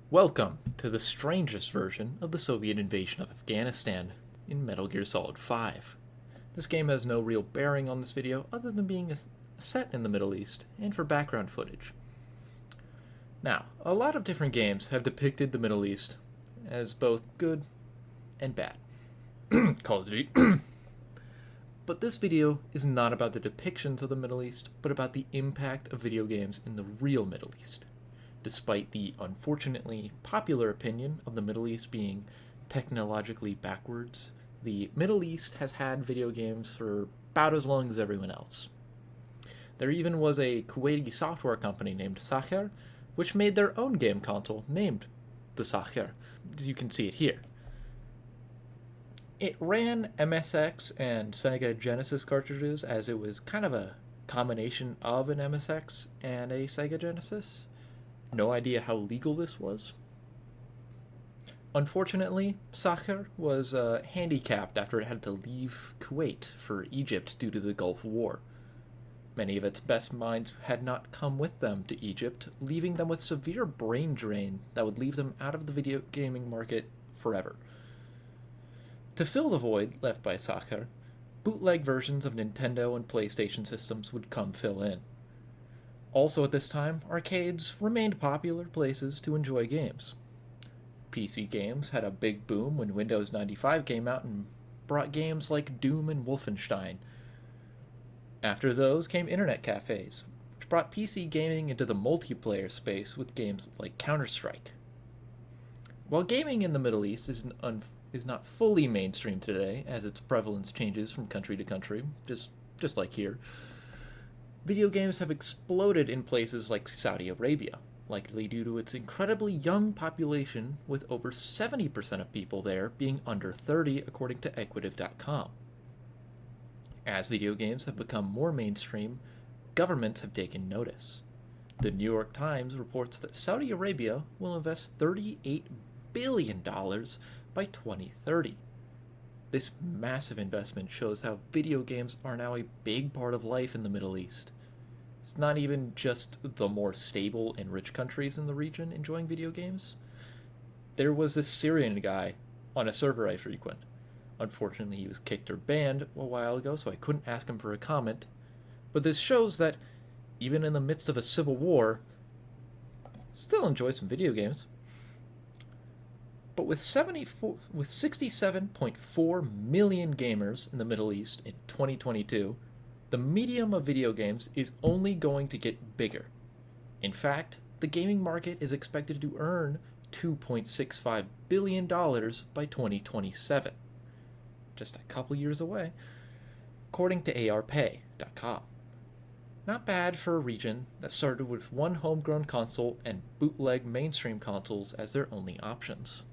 Welcome to the strangest version of the Soviet invasion of Afghanistan in Metal Gear Solid 5. This game has no real bearing on this video other than being set in the Middle East and for background footage. Now, a lot of different games have depicted the Middle East as both good and bad. Call of Duty. But this video is not about the depictions of the Middle East, but about the impact of video games in the real Middle East. Despite the unfortunately popular opinion of the Middle East being technologically backwards, the Middle East has had video games for about as long as everyone else. There even was a Kuwaiti software company named Sakher, which made their own game console named the Sakher. You can see it here. It ran MSX and Sega Genesis cartridges, as it was kind of a combination of an MSX and a Sega Genesis. No idea how legal this was. Unfortunately, Sakher was handicapped after it had to leave Kuwait for Egypt due to the Gulf War. Many of its best minds had not come with them to Egypt, leaving them with severe brain drain that would leave them out of the video gaming market forever. To fill the void left by Sakher, bootleg versions of Nintendo and PlayStation systems would come fill in. Also at this time, arcades remained popular places to enjoy games. PC games had a big boom when Windows 95 came out and brought games like Doom and Wolfenstein. After those came internet cafes, which brought PC gaming into the multiplayer space with games like Counter-Strike. While gaming in the Middle East is not fully mainstream today, as its prevalence changes from country to country, just like here, video games have exploded in places like Saudi Arabia, likely due to its incredibly young population, with over 70% of people there being under 30, according to Equitive.com. As video games have become more mainstream, governments have taken notice. The New York Times reports that Saudi Arabia will invest $38 billion by 2030. This massive investment shows how video games are now a big part of life in the Middle East. It's not even just the more stable and rich countries in the region enjoying video games. There was this Syrian guy on a server I frequent. Unfortunately, he was kicked or banned a while ago, so I couldn't ask him for a comment. But this shows that even in the midst of a civil war, still enjoy some video games. But with 67.4 million gamers in the Middle East in 2022, the medium of video games is only going to get bigger. In fact, the gaming market is expected to earn $2.65 billion by 2027. Just a couple years away, according to ARPay.com. Not bad for a region that started with one homegrown console and bootleg mainstream consoles as their only options.